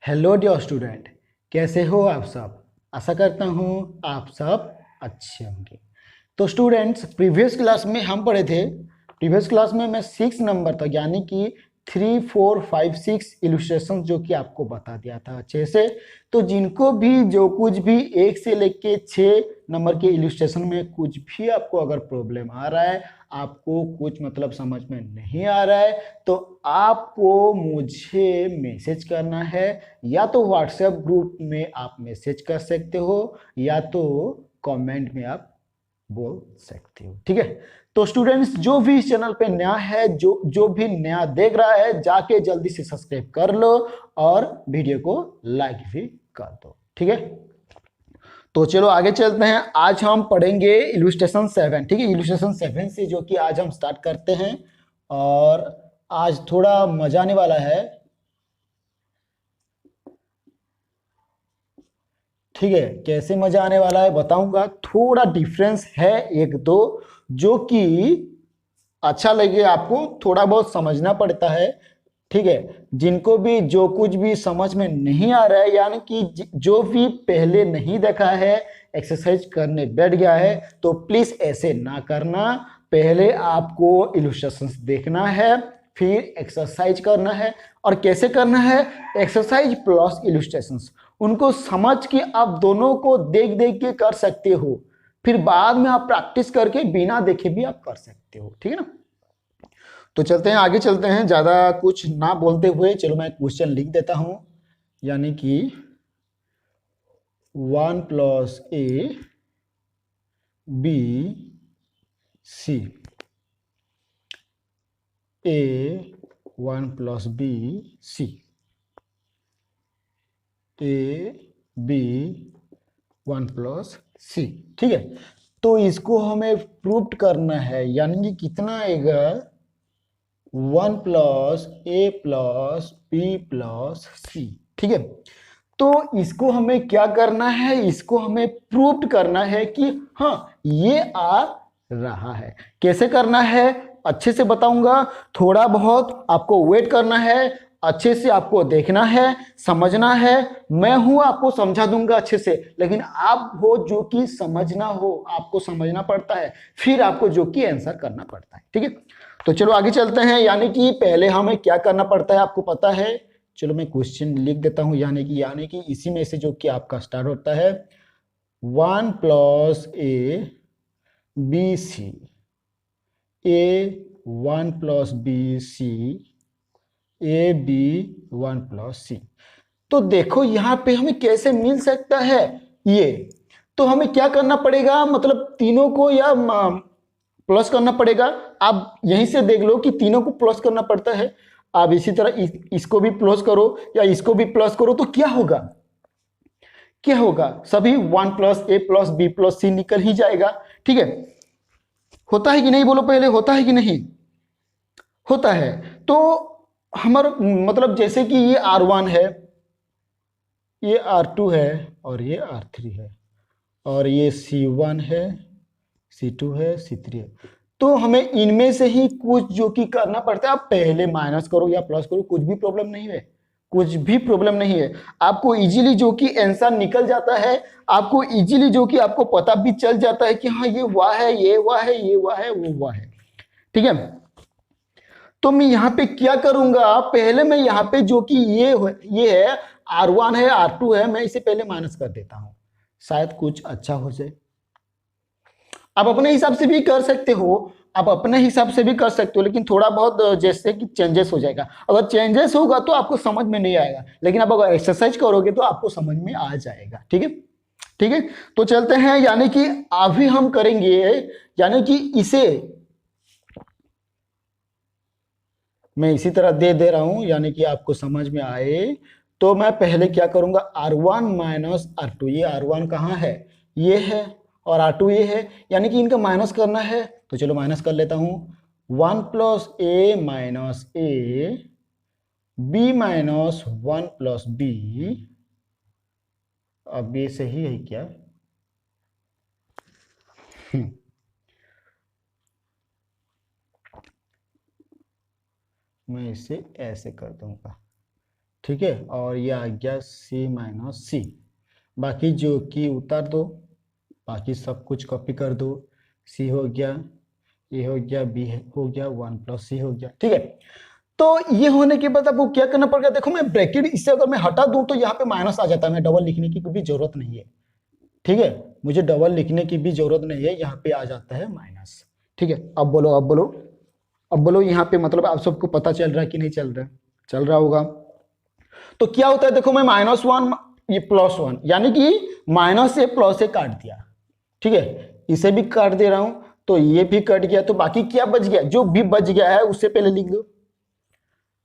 Hello dear student, कैसे हो आप सब। आशा करता हूँ आप सब अच्छे होंगे। तो स्टूडेंट्स, प्रीवियस क्लास में हम पढ़े थे। प्रीवियस क्लास में मैं 6 नंबर तक यानी कि 3, 4, 5, 6 इलस्ट्रेशन जो कि आपको बता दिया था अच्छे से। तो जिनको भी जो कुछ भी 1 से लेके 6 नंबर के इलस्ट्रेशन में कुछ भी आपको अगर प्रॉब्लम आ रहा है, आपको कुछ मतलब समझ में नहीं आ रहा है, तो आपको मुझे मैसेज करना है। या तो व्हाट्सएप ग्रुप में आप मैसेज कर सकते हो, या तो कमेंट में आप बोल सकते हो। ठीक है। तो स्टूडेंट्स, जो भी इस चैनल पे नया है, जो जो भी नया देख रहा है, जाके जल्दी से सब्सक्राइब कर लो और वीडियो को लाइक भी कर दो। ठीक है। तो चलो आगे चलते हैं। आज हम पढ़ेंगे इलस्ट्रेशन 7। ठीक है, इलस्ट्रेशन 7 से जो कि आज हम स्टार्ट करते हैं। और आज थोड़ा मजा आने वाला है। ठीक है, कैसे मजा आने वाला है बताऊंगा। थोड़ा डिफरेंस है एक दो, जो कि अच्छा लगे आपको, थोड़ा बहुत समझना पड़ता है। ठीक है। जिनको भी जो कुछ भी समझ में नहीं आ रहा है, यानी कि जो भी पहले नहीं देखा है, एक्सरसाइज करने बैठ गया है, तो प्लीज ऐसे ना करना। पहले आपको इलस्ट्रेशंस देखना है, फिर एक्सरसाइज करना है। और कैसे करना है? एक्सरसाइज प्लस इलस्ट्रेशंस, उनको समझ के आप दोनों को देख देख के कर सकते हो। फिर बाद में आप प्रैक्टिस करके बिना देखे भी आप कर सकते हो। ठीक है ना। तो चलते हैं, आगे चलते हैं। ज्यादा कुछ ना बोलते हुए चलो मैं क्वेश्चन लिख देता हूं। यानी कि 1 + A B C, A 1 + B C, A B 1 + C। ठीक है। तो इसको हमें प्रूव करना है, यानी कि कितना आएगा? 1 + A + B + C। ठीक है। तो इसको हमें क्या करना है? इसको हमें प्रूव करना है कि हाँ, ये आ रहा है। कैसे करना है अच्छे से बताऊंगा। थोड़ा बहुत आपको वेट करना है, अच्छे से आपको देखना है, समझना है। मैं हूं, आपको समझा दूंगा अच्छे से, लेकिन आप हो जो कि समझना हो, आपको समझना पड़ता है, फिर आपको जो कि आंसर करना पड़ता है। ठीक है। तो चलो आगे चलते हैं। यानी कि पहले हमें क्या करना पड़ता है आपको पता है। चलो मैं क्वेश्चन लिख देता हूं। यानी कि इसी में से जो कि आपका स्टार्ट होता है, 1 + A B C, A 1 + B C, AB 1 + C। तो देखो यहां पे हमें कैसे मिल सकता है ये। तो हमें क्या करना पड़ेगा, मतलब तीनों को या प्लस करना पड़ेगा। आप यहीं से देख लो कि तीनों को प्लस करना पड़ता है। आप इसी तरह इसको भी प्लस करो या इसको भी प्लस करो, तो क्या होगा? क्या होगा? सभी 1 + A + B + C निकल ही जाएगा। ठीक है। होता है कि नहीं? बोलो पहले, होता है कि नहीं? होता है। तो हमारा मतलब जैसे कि ये R1 है, ये R2 है, और ये R3 है, और ये C1 है, C2 है, C3 है। तो हमें इनमें से ही कुछ जो कि करना पड़ता है। आप पहले माइनस करो या प्लस करो, कुछ भी प्रॉब्लम नहीं है। कुछ भी प्रॉब्लम नहीं है। आपको इजीली जो कि आंसर निकल जाता है। आपको इजीली जो कि आपको पता भी चल जाता है कि हाँ, ये हुआ है, ये हुआ है, ये हुआ है, वो हुआ है। ठीक है। तो मैं यहाँ पे क्या करूंगा, पहले मैं यहाँ पे जो कि ये है, R1 है, R2 है, मैं इसे पहले माइनस कर देता हूं, शायद कुछ अच्छा हो जाए। आप अपने हिसाब से भी कर सकते हो, आप अपने हिसाब से भी कर सकते हो, लेकिन थोड़ा बहुत जैसे कि चेंजेस हो जाएगा। अगर चेंजेस होगा तो आपको समझ में नहीं आएगा, लेकिन आप अगर एक्सरसाइज करोगे तो आपको समझ में आ जाएगा। ठीक है। ठीक है। तो चलते हैं। यानी कि अभी हम करेंगे, यानी कि इसे मैं इसी तरह दे दे रहा हूं, यानी कि आपको समझ में आए। तो मैं पहले क्या करूंगा, R1 - R2, ये R1 कहाँ है? ये है, और R2 ये है, यानी कि इनका माइनस करना है। तो चलो माइनस कर लेता हूं। 1 + A - A, B - 1 + B। अब ये सही है क्या? मैं इसे ऐसे कर दूंगा। ठीक है, और ये आ गया c माइनस सी। बाकी जो कि उतार दो, बाकी सब कुछ कॉपी कर दो। c हो गया, a हो गया, b हो गया, 1 प्लस सी हो गया। ठीक है, तो ये होने के बाद आपको क्या करना पड़ेगा, देखो मैं ब्रैकेट इससे अगर मैं हटा दूं तो यहाँ पे माइनस आ जाता है, मैं डबल लिखने की भी जरूरत नहीं है। ठीक है, मुझे डबल लिखने की भी जरूरत नहीं है, यहाँ पे आ जाता है माइनस। ठीक है, अब बोलो, अब बोलो, अब बोलो, यहाँ पे मतलब आप सबको पता चल रहा है कि नहीं चल रहा है? चल रहा होगा। तो क्या होता है, देखो मैं -1 ये +1, यानी कि माइनस से प्लस से काट दिया। ठीक है, इसे भी काट दे रहा हूं, तो ये भी कट गया, तो बाकी क्या बच गया, जो भी बच गया है उससे पहले लिख दो,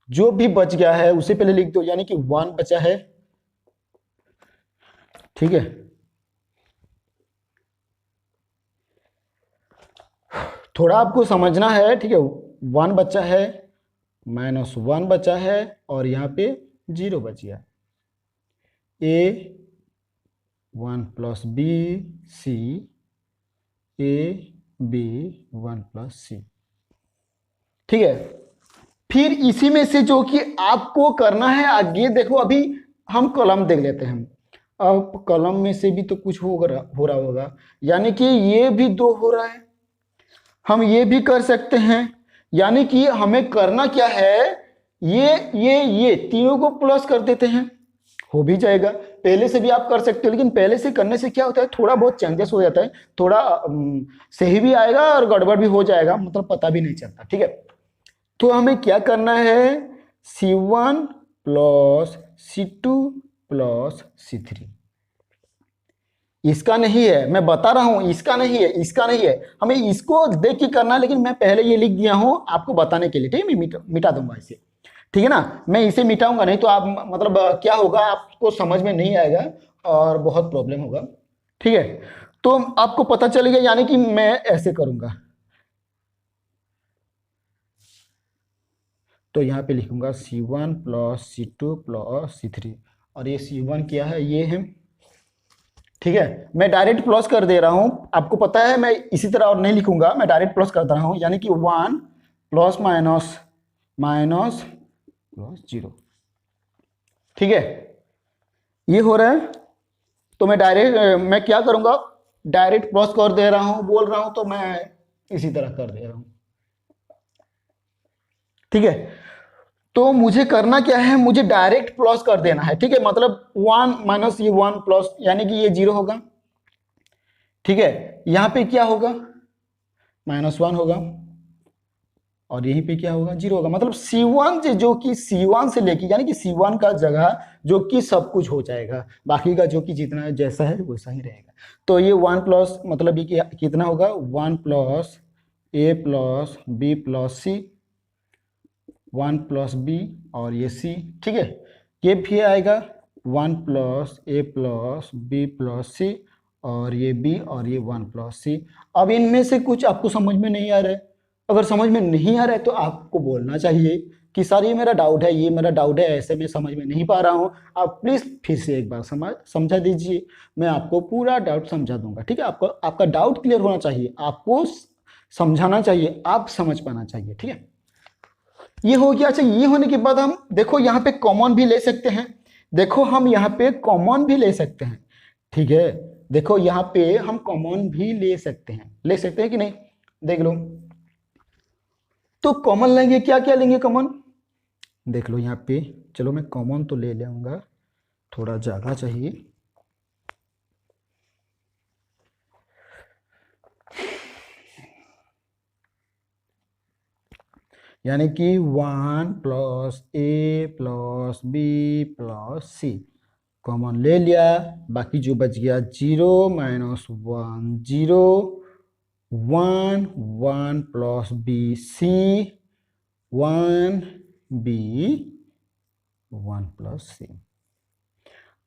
जो भी बच गया है उससे पहले लिख दो, यानी कि 1 बचा है। ठीक है, थोड़ा आपको समझना है। ठीक है, 1 बचा है, -1 बचा है, और यहाँ पे 0 बच गया। a 1 plus B C, a b 1 plus C. ठीक है, फिर इसी में से जो कि आपको करना है आगे, देखो अभी हम कॉलम देख लेते हैं। अब कॉलम में से भी तो कुछ हो रहा होगा, यानी कि ये भी 2 हो रहा है, हम ये भी कर सकते हैं। यानी कि हमें करना क्या है, ये तीनों को प्लस कर देते हैं, हो भी जाएगा। पहले से भी आप कर सकते हो, लेकिन पहले से करने से क्या होता है, थोड़ा बहुत चेंजेस हो जाता है, थोड़ा सही भी आएगा और गड़बड़ भी हो जाएगा, मतलब पता भी नहीं चलता। ठीक है, तो हमें क्या करना है, C1 plus C2 plus C3। इसका नहीं है, मैं बता रहा हूं, इसका नहीं है, इसका नहीं है, हमें इसको देख के करना है, लेकिन मैं पहले ये लिख दिया हूं आपको बताने के लिए। ठीक है, मैं मिटा दूंगा इसे। ठीक है ना, मैं इसे मिटाऊंगा, नहीं तो आप मतलब क्या होगा, आपको समझ में नहीं आएगा और बहुत प्रॉब्लम होगा। ठीक है, तो आपको पता चलेगा, यानी कि मैं ऐसे करूंगा, तो यहाँ पे लिखूंगा C1 plus C2 plus C3, और ये C1 क्या है, ये है। ठीक है, मैं डायरेक्ट प्लस कर दे रहा हूं, आपको पता है मैं इसी तरह और नहीं लिखूंगा, मैं डायरेक्ट प्लस कर रहा हूं, यानी कि 1 प्लस माइनस माइनस प्लस 0। ठीक है, ये हो रहा है, तो मैं डायरेक्ट मैं क्या करूंगा, डायरेक्ट प्लस कर दे रहा हूं, बोल रहा हूं, तो मैं इसी तरह कर दे रहा हूं। ठीक है, तो मुझे करना क्या है, मुझे डायरेक्ट प्लस कर देना है। ठीक है, मतलब 1 माइनस ये 1 प्लस, यानी कि ये 0 होगा। ठीक है, यहां पे क्या होगा, -1 होगा, और यहीं पे क्या होगा, 0 होगा। मतलब C1 जो कि C1 से लेके, यानी कि C1 का जगह जो कि सब कुछ हो जाएगा, बाकी का जो कि जितना है जैसा है वैसा ही रहेगा। तो ये 1 प्लस, मतलब ये कितना होगा, 1 plus a plus b plus C, 1 plus B, और ये c। ठीक है, ये भी आएगा 1 plus a plus b plus C, और ये b, और ये 1 प्लस सी। अब इनमें से कुछ आपको समझ में नहीं आ रहा है, अगर समझ में नहीं आ रहा है तो आपको बोलना चाहिए कि सर ये मेरा डाउट है, ये मेरा डाउट है, ऐसे में समझ में नहीं पा रहा हूँ, आप प्लीज़ फिर से एक बार समझा दीजिए, मैं आपको पूरा डाउट समझा दूंगा। ठीक है, आपको आपका डाउट क्लियर होना चाहिए, आपको समझाना चाहिए, आप समझ पाना चाहिए। ठीक है, ये हो गया। अच्छा, ये होने के बाद हम देखो यहाँ पे कॉमन भी ले सकते हैं, देखो हम यहाँ पे कॉमन भी ले सकते हैं। ठीक है, देखो यहाँ पे हम कॉमन भी ले सकते हैं कि नहीं, देख लो। तो कॉमन लेंगे, क्या क्या लेंगे कॉमन, देख लो यहाँ पे। चलो मैं कॉमन तो ले लूंगा, थोड़ा जगह चाहिए। यानी कि 1 plus A plus B plus C common ले लिया, बाकी जो बच गया 0 minus 1 0, 1 1 plus B C, 1 B 1 plus C.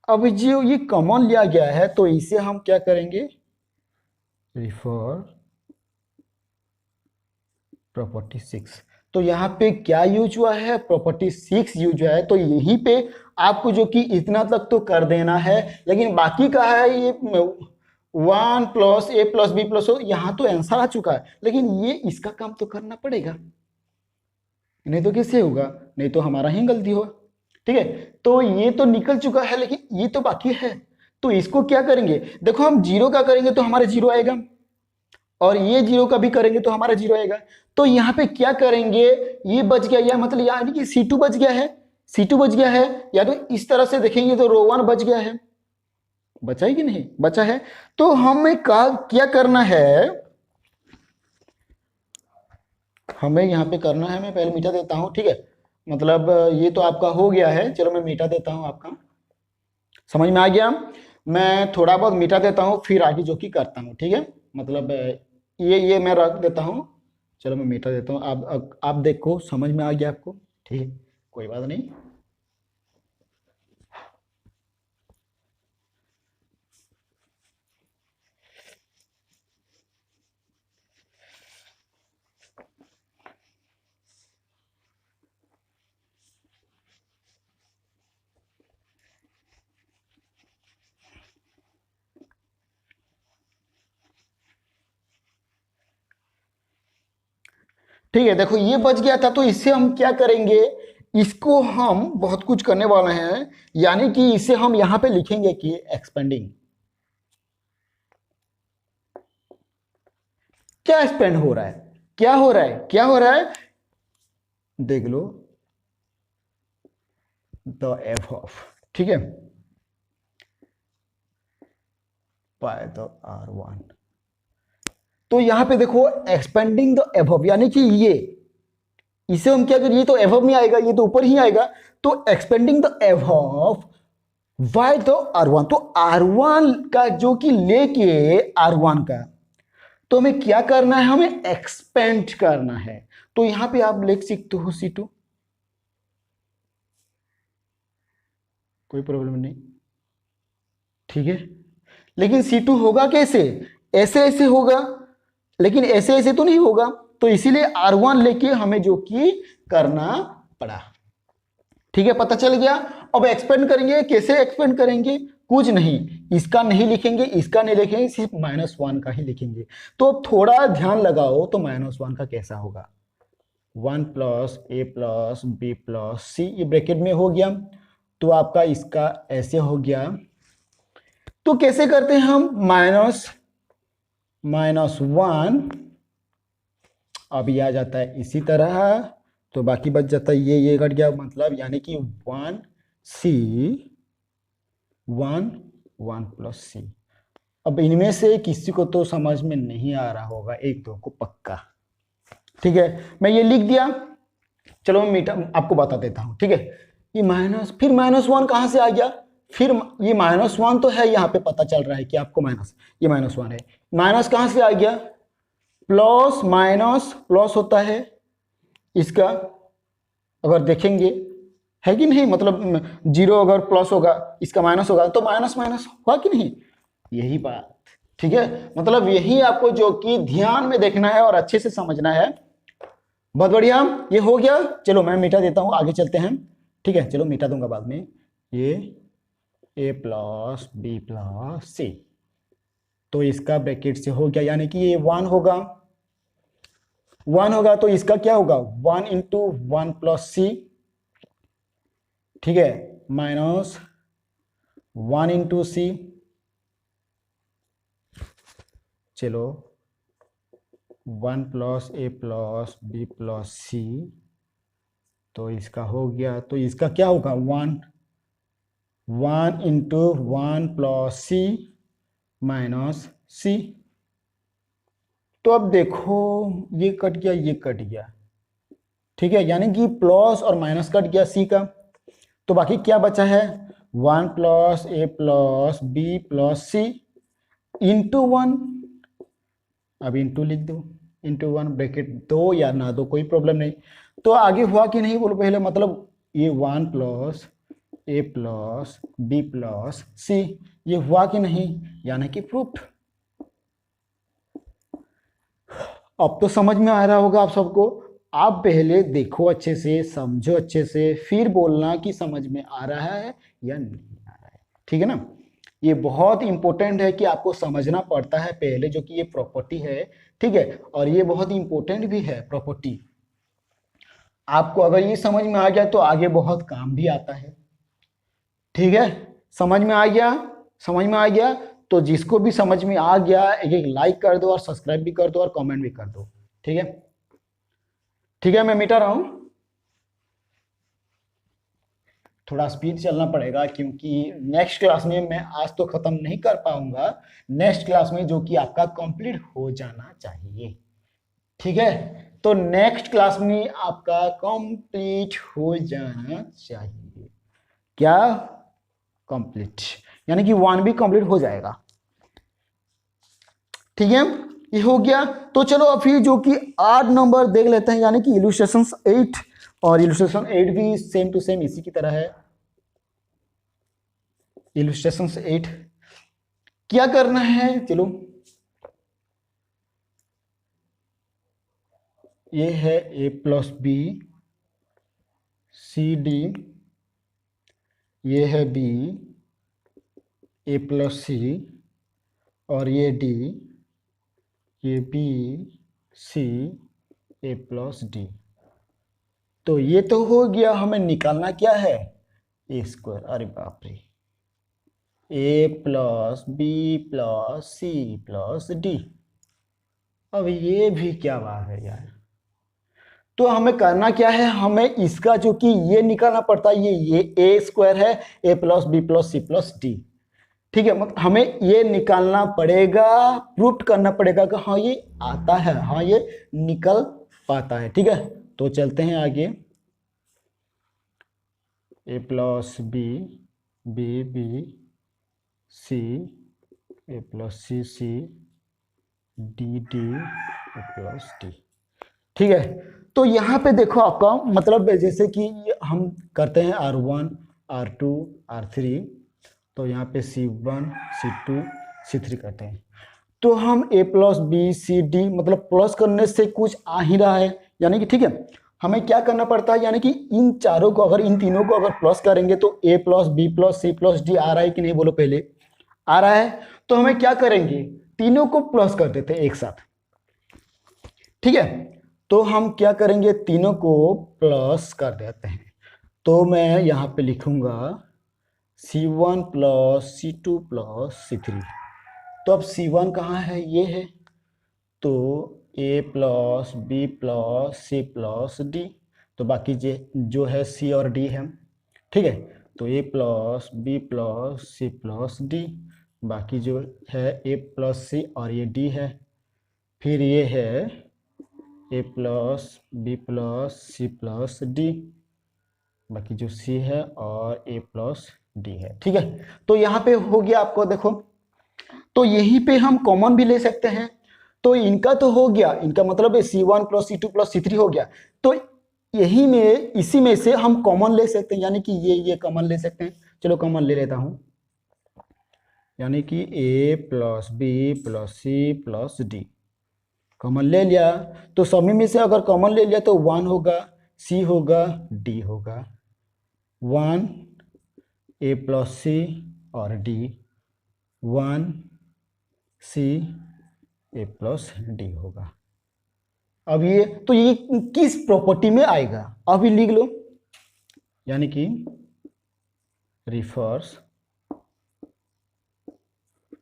अब जो ये कॉमन लिया गया है, तो इसे हम क्या करेंगे, रिफर प्रॉपर्टी 6। तो यहाँ पे क्या यूज हुआ है, प्रॉपर्टी 6 यूज हुआ है। तो यहीं पे आपको जो कि इतना तक तो कर देना है, लेकिन बाकी का है ये 1 plus A plus B plus, यहाँ तो आंसर आ चुका है, लेकिन ये इसका काम तो करना पड़ेगा, नहीं तो कैसे होगा, नहीं तो हमारा ही गलती हो। ठीक है, तो ये तो निकल चुका है, लेकिन ये तो बाकी है। तो इसको क्या करेंगे, देखो हम जीरो का करेंगे तो हमारा जीरो आएगा, और ये जीरो का भी करेंगे तो हमारा जीरो आएगा। तो यहाँ पे क्या करेंगे, ये बच गया, या मतलब यानी कि C2 बच गया है, C2 बच गया है, या तो इस तरह से देखेंगे तो रो 1 बच गया है, बचा है कि नहीं, बचा है। तो हमें क्या करना है, हमें यहाँ पे करना है, मैं पहले मिटा देता हूँ, ठीक है, मतलब ये तो आपका हो गया है, चलो मैं मिटा देता हूँ, आपका समझ में आ गया। मैं थोड़ा बहुत मिटा देता हूँ, फिर आगे जो कि करता हूँ, ठीक है, मतलब ये मैं रख देता हूँ, चलो मैं मिटा देता हूँ। आप देखो समझ में आ गया आपको, ठीक है, कोई बात नहीं। ठीक है, देखो ये बच गया था, तो इससे हम क्या करेंगे, इसको हम बहुत कुछ करने वाले हैं, यानी कि इसे हम यहां पे लिखेंगे कि एक्सपेंडिंग। क्या एक्सपेंड हो रहा है, क्या हो रहा है, क्या हो रहा है, देख लो, द एफ ऑफ, ठीक है, बाय द R1। तो यहां पे देखो एक्सपेंडिंग द एबव, यानी कि ये, इसे हम क्या करें, ये तो एबव में आएगा, ये तो ऊपर ही आएगा, तो expanding the above by the R1। तो R1 का जो कि लेके R1 का, तो हमें क्या करना है, हमें एक्सपेंड करना है। तो यहां पे आप लिख सकते हो C2, कोई प्रॉब्लम नहीं, ठीक है। लेकिन C2 होगा कैसे, ऐसे ऐसे होगा, लेकिन ऐसे ऐसे तो नहीं होगा, तो इसीलिए R1 लेके हमें जो कि करना पड़ा, ठीक है, पता चल गया। अब एक्सपेंड करेंगे, कैसे एक्सपेंड करेंगे, कुछ नहीं, इसका नहीं लिखेंगे, इसका नहीं लिखेंगे, सिर्फ -1 का ही लिखेंगे। तो अब थोड़ा ध्यान लगाओ, तो -1 का कैसा होगा, 1 plus A plus B plus C, ये ब्रैकेट में हो गया, तो आपका इसका ऐसे हो गया। तो कैसे करते हैं हम, -1 अभी आ जाता है इसी तरह, तो बाकी बच जाता है ये कट गया, मतलब यानी कि 1 प्लस C। अब इनमें से किसी को तो समझ में नहीं आ रहा होगा, एक दो को पक्का, ठीक है, मैं ये लिख दिया। चलो मैं मीटर आपको बता देता हूं, ठीक है, ये माइनस, फिर -1 कहां से आ गया, फिर ये -1 तो है, यहां पे पता चल रहा है कि आपको माइनस, ये -1 है, माइनस कहां से आ गया, प्लस माइनस प्लस होता है इसका, अगर देखेंगे है कि नहीं, मतलब जीरो अगर प्लस होगा, इसका माइनस होगा, तो माइनस माइनस हुआ कि नहीं, यही बात, ठीक है, मतलब यही आपको जो कि ध्यान में देखना है और अच्छे से समझना है। बहुत बढ़िया, ये हो गया, चलो मैं मिटा देता हूं, आगे चलते हैं, ठीक है, चलो मिटा दूंगा बाद में, ये A plus B plus C, तो इसका ब्रैकेट से हो गया, यानी कि ये 1 होगा, 1 होगा, तो इसका क्या होगा, 1 इंटू 1 प्लस C, ठीक है, माइनस 1 इंटू C, चलो 1 plus A plus B plus C, तो इसका हो गया, तो इसका क्या होगा, 1 into 1 plus C minus C। तो अब देखो ये कट गया, ये कट गया, ठीक है, यानी कि प्लस और माइनस कट गया C का, तो बाकी क्या बचा है, 1 plus A plus B plus C into 1, अब इंटू लिख दो, इंटू 1, ब्रैकेट दो या ना दो कोई प्रॉब्लम नहीं। तो आगे हुआ कि नहीं बोलो पहले, मतलब ये 1 plus A plus B plus C, ये हुआ कि नहीं, यानी कि प्रूफ। अब तो समझ में आ रहा होगा आप सबको, आप पहले देखो अच्छे से, समझो अच्छे से, फिर बोलना कि समझ में आ रहा है या नहीं आ रहा है, ठीक है ना। ये बहुत इंपॉर्टेंट है कि आपको समझना पड़ता है पहले, जो कि ये प्रॉपर्टी है, ठीक है, और ये बहुत इंपॉर्टेंट भी है प्रॉपर्टी। आपको अगर ये समझ में आ गया तो आगे बहुत काम भी आता है। ठीक है, समझ में आ गया? समझ में आ गया तो जिसको भी समझ में आ गया एक एक लाइक कर दो और सब्सक्राइब भी कर दो और कमेंट भी कर दो। ठीक है, ठीक है, मैं मिटा रहा हूं। थोड़ा स्पीड चलना पड़ेगा क्योंकि नेक्स्ट क्लास में मैं आज तो खत्म नहीं कर पाऊंगा, नेक्स्ट क्लास में जो कि आपका कंप्लीट हो जाना चाहिए। ठीक है, तो नेक्स्ट क्लास में आपका कंप्लीट हो जाना चाहिए। क्या? कंप्लीट, यानी कि 1 भी कंप्लीट हो जाएगा। ठीक है, ये हो गया। तो चलो अब फिर जो कि 8 नंबर देख लेते हैं, यानी कि इलस्ट्रेशन 8, और इलस्ट्रेशन 8 भी सेम टू सेम इसी की तरह है। इलस्ट्रेशन 8 क्या करना है, चलो ये है a plus B C D, ये है b a प्लस सी, और ये d, ये b c a plus D. तो ये तो हो गया, हमें निकालना क्या है, ए स्क्वायर। अरे बाप रे, A plus B plus C plus D. अब ये भी क्या बात है यार। तो हमें करना क्या है, हमें इसका जो कि ये निकालना पड़ता है, ये ए स्क्वायर है, A plus B plus C plus D. ठीक है, मतलब हमें ये निकालना पड़ेगा, प्रूफ करना पड़ेगा कि हाँ ये आता है, हाँ ये निकल पाता है। ठीक है, तो चलते हैं आगे। A plus B B B C, A plus C C, D D, A plus D. ठीक है, तो यहाँ पे देखो आपका मतलब जैसे कि हम करते हैं R1 R2 R3, तो यहाँ पे C1 C2 C3 करते हैं। तो हम a plus B C D मतलब प्लस करने से कुछ आ ही रहा है, यानी कि ठीक है, हमें क्या करना पड़ता है, यानी कि इन चारों को अगर इन तीनों को अगर प्लस करेंगे तो a plus B plus C plus D आ रहा है कि नहीं, बोलो पहले। आ रहा है, तो हमें क्या करेंगे, तीनों को प्लस कर देते हैं एक साथ। ठीक है, तो हम क्या करेंगे, तीनों को प्लस कर देते हैं। तो मैं यहाँ पे लिखूंगा C1 plus C2 plus C3। तो अब C1 कहाँ है, ये है, तो A plus B plus C plus D, तो बाकी जो है C और D है। ठीक है, तो A plus B plus C plus D, बाकी जो है A प्लस सी और ये D है। फिर ये है A plus B plus C plus D, बाकी जो C है और A प्लस डी है। ठीक है, तो यहाँ पे हो गया आपको, देखो तो यहीं पे हम कॉमन भी ले सकते हैं। तो इनका तो हो गया, इनका मतलब C1 plus C2 plus C3 हो गया। तो यही में इसी में से हम कॉमन ले सकते हैं, यानी कि ये कॉमन ले सकते हैं। चलो कॉमन ले लेता हूं, यानी कि A plus B plus C plus D common ले लिया। तो सभी में से अगर कॉमन ले लिया तो 1 होगा, C होगा, D होगा। 1 A प्लस सी और D, 1 C A plus D होगा। अब ये तो ये किस प्रॉपर्टी में आएगा, अभी लिख लो, यानी कि रिफर्स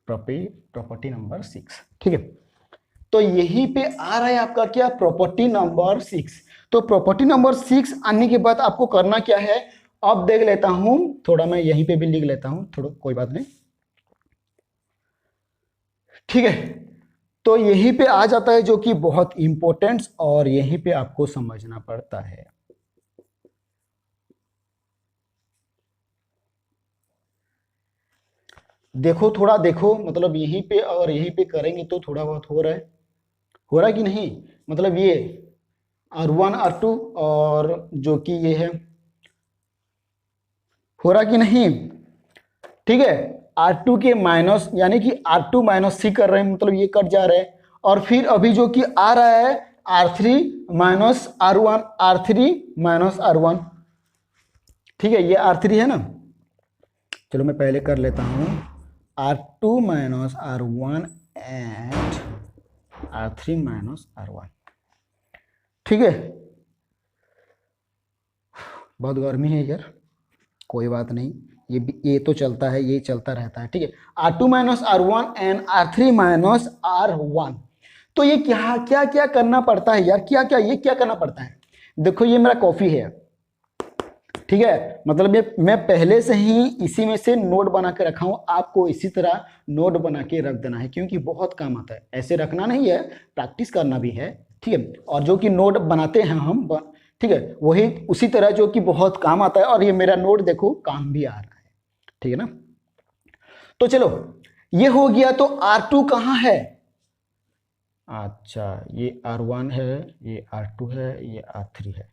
प्रॉपर्टी नंबर 6। ठीक है, तो यहीं पे आ रहा है आपका क्या, प्रॉपर्टी नंबर 6। तो प्रॉपर्टी नंबर 6 आने के बाद आपको करना क्या है, अब देख लेता हूं, थोड़ा मैं यहीं पे भी लिख लेता हूं, थोड़ा कोई बात नहीं। ठीक है, तो यहीं पे आ जाता है जो कि बहुत इंपॉर्टेंट और यहीं पे आपको समझना पड़ता है। देखो थोड़ा देखो, मतलब यहीं पे और यहीं पे करेंगे तो थोड़ा बहुत हो रहा है कि नहीं, मतलब ये R1 R2 और जो कि ये है, हो रहा कि नहीं। ठीक है, R2 के माइनस, यानी कि R2 माइनस C कर रहे हैं, मतलब ये कट जा रहा है। और फिर अभी जो कि आ रहा है R3 minus R1, R3 minus R1। ठीक है, ये R3 है ना, चलो मैं पहले कर लेता हूँ, R2 minus R1 and R3 minus R1। ठीक है, बहुत गर्मी है यार, कोई बात नहीं, ये तो चलता है, ये चलता रहता है, ठीक है। R2 minus R1 and R3 minus R1। तो ये क्या क्या क्या करना पड़ता है यार, क्या क्या ये क्या करना पड़ता है। देखो ये मेरा कॉफी है, ठीक है, मतलब ये मैं पहले से ही इसी में से नोट बना के रखा हूं, आपको इसी तरह नोट बना के रख देना है, क्योंकि बहुत काम आता है, ऐसे रखना नहीं है, प्रैक्टिस करना भी है, ठीक है। और जो कि नोट बनाते हैं हम, ठीक है, वही उसी तरह जो कि बहुत काम आता है। और ये मेरा नोट देखो काम भी आ रहा है, ठीक है ना। तो चलो ये हो गया, तो R2 कहाँ है, अच्छा ये R1 है, ये R2 है, ये R3 है।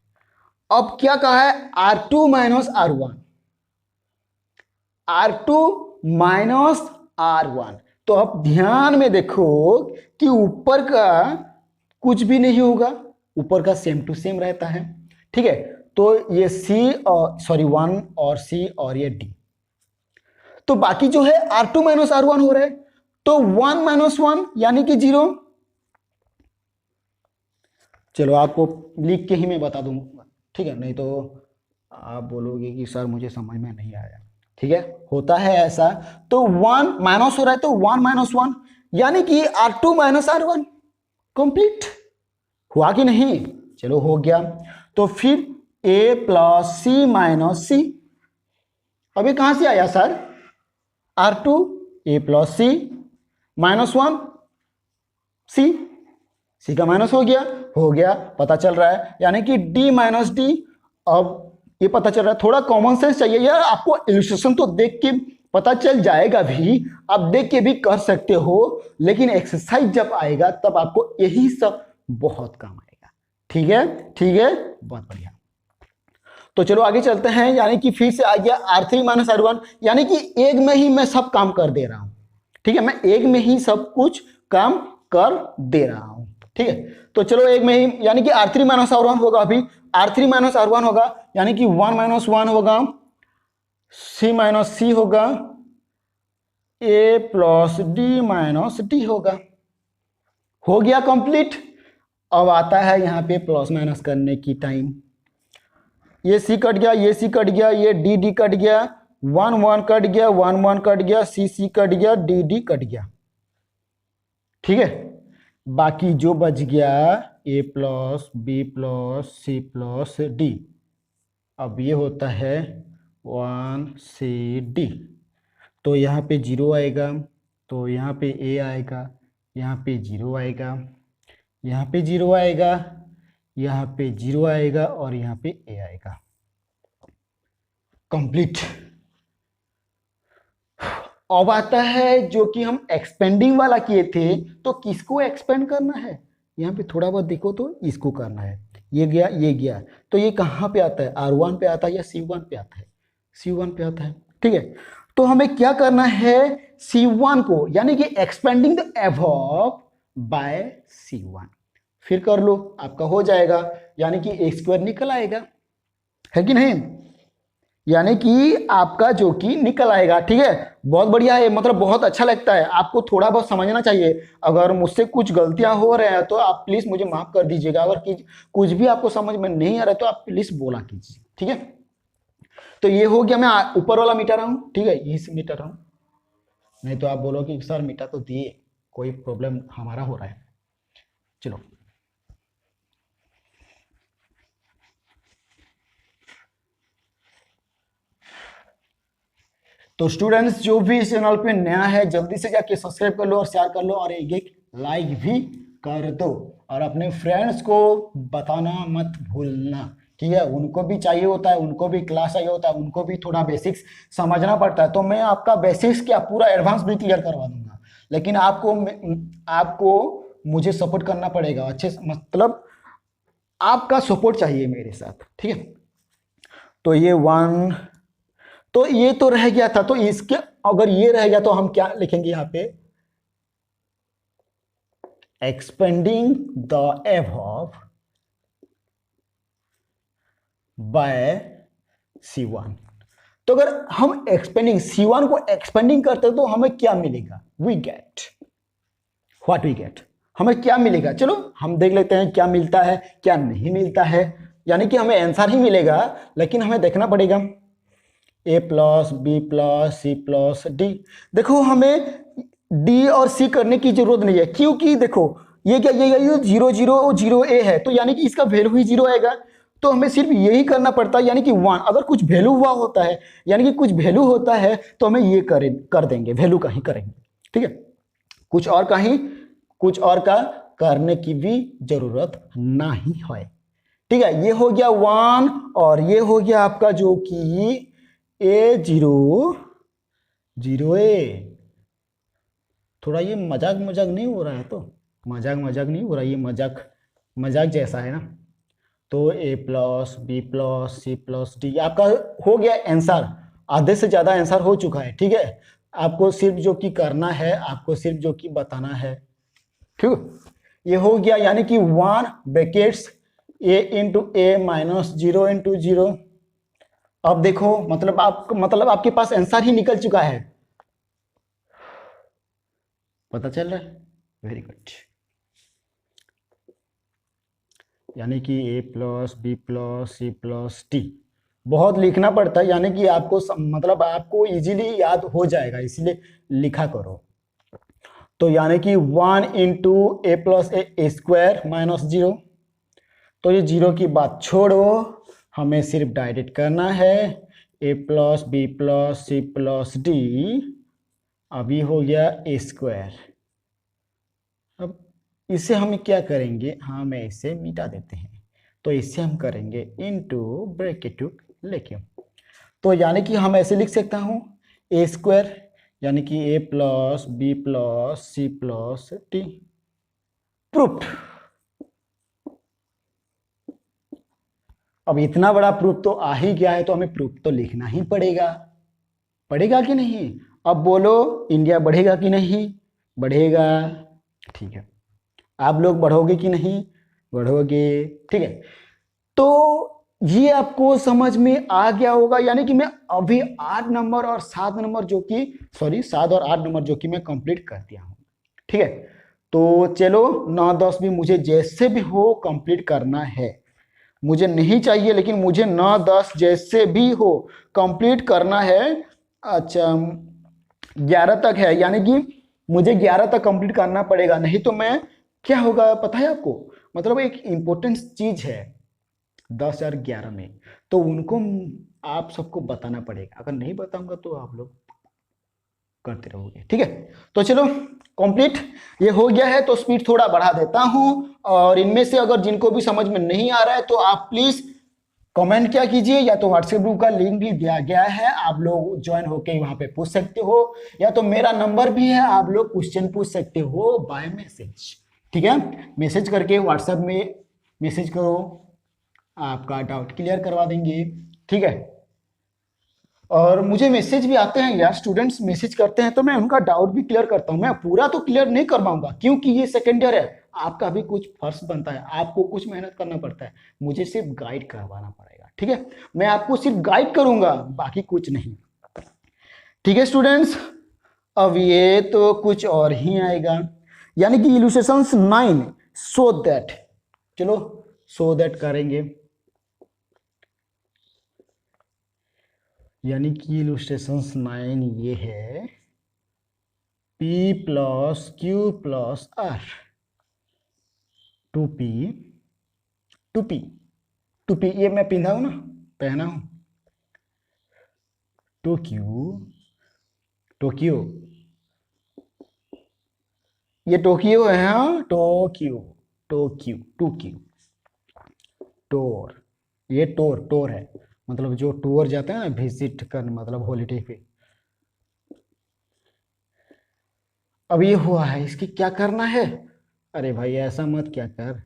अब क्या कहा है, R2 minus R1, R2 minus R1। तो अब ध्यान में देखो कि ऊपर का कुछ भी नहीं होगा, ऊपर का सेम टू सेम रहता है, ठीक है। तो ये C और सॉरी 1 और C और ये D, तो बाकी जो है R2 माइनस R1 हो रहा है, तो 1 माइनस 1 यानी कि 0। चलो आपको लिख के ही मैं बता दूंगा, ठीक है, नहीं तो आप बोलोगे कि सर मुझे समझ में नहीं आया, ठीक है, होता है ऐसा। तो 1 माइनस हो रहा है, तो 1 माइनस 1 यानी कि R2 माइनस R1, कंप्लीट हुआ कि नहीं, चलो हो गया। तो फिर A plus C minus C, अभी कहां से आया sir, R2 A plus C minus 1 C का माइनस हो गया, पता चल रहा है, यानी कि D माइनस D। अब ये पता चल रहा है, थोड़ा कॉमन सेंस चाहिए यार, आपको इलस्ट्रेशन तो देख के पता चल जाएगा भी, आप देख के भी कर सकते हो, लेकिन एक्सरसाइज जब आएगा तब आपको यही सब बहुत काम आएगा, ठीक है, ठीक है, बहुत बढ़िया। तो चलो आगे चलते हैं, यानी कि फिर से आ गया R3 माइनस R1, यानी कि एक में ही मैं सब काम कर दे रहा हूं, ठीक है, मैं एक में ही सब कुछ काम कर दे रहा हूं, ठीक है। तो चलो एक में ही, यानी कि R3 माइनस R1 होगा, अभी R3 माइनस R1 होगा, यानी कि 1 माइनस 1 होगा, C माइनस C होगा, A plus D minus D होगा, हो गया कंप्लीट। अब आता है यहां पे प्लस माइनस करने की टाइम, ये C कट गया, ये C कट गया, ये D D कट गया, 1 1 कट गया, 1 1 कट गया, C C कट गया, D D कट गया, ठीक है। बाकी जो बच गया A plus B plus C plus D, अब ये होता है 1 C D। तो यहाँ पे 0 आएगा, तो यहाँ पे A आएगा, यहाँ पे 0 आएगा, यहाँ पे 0 आएगा, यहाँ पे 0 आएगा, और यहाँ पे A आएगा, कंप्लीट। अब आता है जो कि हम एक्सपेंडिंग वाला किए थे, तो किसको एक्सपेंड करना है, यहाँ पे थोड़ा बहुत देखो तो इसको करना है, ये गया ये गया, तो ये कहाँ पे आता है, R1 पे आता है या C1 पे आता है, C1 पे आता है, ठीक है। तो हमें क्या करना है, C1 को, यानी कि expanding the above bye C1, फिर कर लो, आपका हो जाएगा, यानी कि A स्क्वायर निकल आएगा, है कि नहीं, यानी कि आपका जो कि निकल आएगा, ठीक है। बहुत बढ़िया है, मतलब बहुत अच्छा लगता है, आपको थोड़ा बहुत समझना चाहिए। अगर मुझसे कुछ गलतियां हो रहे हैं तो आप प्लीज मुझे माफ कर दीजिएगा, अगर कुछ भी आपको समझ में नहीं आ रहा है तो आप प्लीज बोला कीजिए, ठीक है। तो ये हो गया, मैं ऊपर वाला मिटा रहा हूं, ठीक है, यही से मिटा रहा हूं, नहीं तो आप बोलो कि सर मिटा तो दिए, कोई प्रॉब्लम हमारा हो रहा है। चलो तो स्टूडेंट्स जो भी इस चैनल पे नया है जल्दी से जाके सब्सक्राइब कर लो और शेयर कर लो और एक लाइक भी कर दो, और अपने फ्रेंड्स को बताना मत भूलना, ठीक है, उनको भी चाहिए होता है, उनको भी क्लास चाहिए होता है, उनको भी थोड़ा बेसिक्स समझना पड़ता है। तो मैं आपका बेसिक्स क्या पूरा एडवांस भी क्लियर करवा दूंगा, लेकिन आपको मुझे सपोर्ट करना पड़ेगा अच्छे से, मतलब आपका सपोर्ट चाहिए मेरे साथ, ठीक है। तो ये 1, तो ये तो रह गया था, तो इसके अगर ये रह गया तो हम क्या लिखेंगे यहाँ पे, expanding the above bye C1। तो अगर हम एक्सपेंडिंग C1 को एक्सपेंडिंग करते तो हमें क्या मिलेगा, we get what we get, हमें क्या मिलेगा, चलो हम देख लेते हैं क्या मिलता है क्या नहीं मिलता है। यानी कि हमें आंसर ही मिलेगा, लेकिन हमें देखना पड़ेगा a plus B plus C plus D. देखो हमें डी और सी करने की जरूरत नहीं है, क्योंकि देखो ये क्या, ये 0 0 0 a है, तो यानी कि इसका वैल्यू ही 0 आएगा। तो हमें सिर्फ यही करना पड़ता है, यानी कि 1। अगर कुछ वैल्यू हुआ होता है, यानी कि कुछ वैल्यू होता है, तो हमें ये कर देंगे, वैल्यू का ही करेंगे। ठीक है, कुछ और का करने की भी जरूरत नहीं है। ठीक है, ये हो गया 1 और ये हो गया आपका जो कि a0 0a। थोड़ा ये मजाक नहीं हो रहा है, तो मजाक नहीं हो रहा, ये मजाक जैसा है ना। तो a plus B plus C plus D आपका हो गया आंसर। आधे से ज़्यादा आंसर हो चुका है। ठीक है, आपको सिर्फ जो कि करना है, आपको सिर्फ जो कि बताना है। ठीक, ये हो गया, यानी कि 1 brackets a into A minus 0 into 0। अब देखो मतलब आपके पास आंसर ही निकल चुका है। पता चल रहा है? Very good. यानी कि a plus B plus C plus D बहुत लिखना पड़ता है, यानी कि आपको इजीली याद हो जाएगा, इसलिए लिखा करो। तो यानी कि 1 इंटू ए प्लस ए स्क्वायर माइनस 0। तो ये 0 की बात छोड़ो, हमें सिर्फ डायरेक्ट करना है a plus B plus C plus D. अभी हो गया ए स्क्वायर। अब इसे हम क्या करेंगे, मैं इसे मिटा देते हैं। तो इसे हम करेंगे इनटू ब्रैकेट लेके। तो यानी कि हम ऐसे लिख सकता हूँ ए स्क्वायर, यानी कि a plus B plus C plus D. Proof. अब इतना बड़ा प्रूफ तो आ ही गया है, तो हमें प्रूफ तो लिखना ही पड़ेगा कि नहीं? अब बोलो, इंडिया बढ़ेगा कि नहीं बढ़ेगा? ठीक है, आप लोग बढ़ोगे कि नहीं बढ़ोगे? ठीक है, तो ये आपको समझ में आ गया होगा। यानी कि मैं अभी 8 नंबर और 7 नंबर जो कि 7 और 8 नंबर जो कि मैं कंप्लीट कर दिया हूं। ठीक है, तो चलो 9 10 भी मुझे जैसे भी हो कंप्लीट करना है। मुझे नहीं चाहिए, लेकिन मुझे 9 10 जैसे भी हो कंप्लीट करना है। अच्छा, 11 तक है, यानी कि मुझे 11 तक कंप्लीट करना पड़ेगा, नहीं तो मैं क्या होगा पता है आपको? मतलब एक इम्पोर्टेंट चीज है 10 और 11 में, तो उनको आप सबको बताना पड़ेगा। अगर नहीं बताऊंगा तो आप लोग करते रहोगे। ठीक है, तो चलो कंप्लीट ये हो गया है, तो स्पीड थोड़ा बढ़ा देता हूं। और इनमें से अगर जिनको भी समझ में नहीं आ रहा है, तो आप प्लीज कमेंट क्या कीजिए, या तो व्हाट्सएप ग्रुप का लिंक भी दिया गया है, आप लोग ज्वाइन होके वहां पे पूछ सकते हो, या तो मेरा नंबर भी है, आप लोग क्वेश्चन पूछ सकते हो बाय मैसेज। ठीक है, मैसेज करके व्हाट्सएप में मैसेज करो, आपका डाउट क्लियर करवा देंगे। ठीक है, और मुझे मैसेज भी आते हैं यार, स्टूडेंट्स मैसेज करते हैं, तो मैं उनका डाउट भी क्लियर करता हूं। मैं पूरा तो क्लियर नहीं कर पाऊंगा, क्योंकि ये सेकेंड ईयर है, आपका भी कुछ फर्ज बनता है, आपको कुछ मेहनत करना पड़ता है, मुझे सिर्फ गाइड करवाना पड़ेगा। ठीक है, मैं आपको सिर्फ गाइड करूंगा, बाकी कुछ नहीं। ठीक है स्टूडेंट्स, अब ये तो कुछ और ही आएगा, यानी कि इलुस्ट्रेशंस 9 सो दैट। चलो सो दैट करेंगे, यानी कि इलुस्ट्रेशंस 9 ये है P plus Q plus R 2P 2P ये मैं पहना हूं 2Q टोक्यो, ये टोक्यो है, हाँ टोक्यो 2Q टोर, ये टोर है, मतलब जो टूर जाते हैं ना विजिट करने, मतलब हॉलीडे पे। अब ये हुआ है, इसकी क्या करना है? अरे भाई ऐसा मत क्या कर,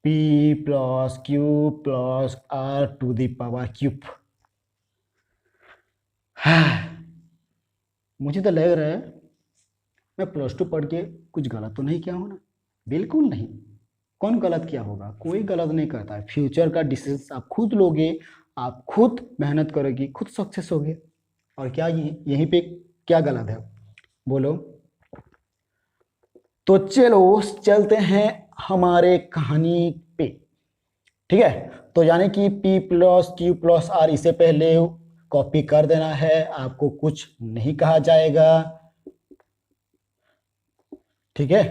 P plus Q plus R to the power cube. मुझे तो लग रहा है मैं +2 पढ़ के कुछ गलत तो नहीं किया हूं ना? बिल्कुल नहीं। कौन गलत किया होगा? कोई गलत नहीं करता है। फ्यूचर का डिसीजन आप खुद लोगे, आप खुद मेहनत करोगे, खुद सक्सेस होगे। और क्या यहीं पे क्या गलत है बोलो? तो चलो चलते हैं हमारे कहानी पे। ठीक है, तो यानी कि P plus Q plus R इसे पहले कॉपी कर देना है, आपको कुछ नहीं कहा जाएगा। ठीक है,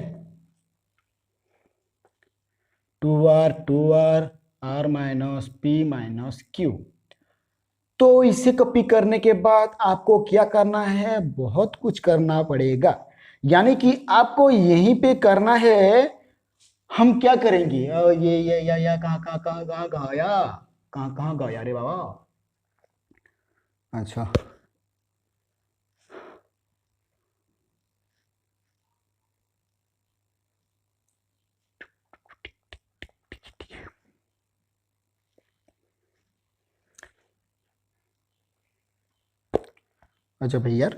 2R R minus P minus Q। तो इसे कॉपी करने के बाद आपको क्या करना है, बहुत कुछ करना पड़ेगा। यानी कि आपको यहीं पे करना है। हम क्या करेंगे, ये या कहाँ गया रे बाबा। अच्छा, अच्छा भैया,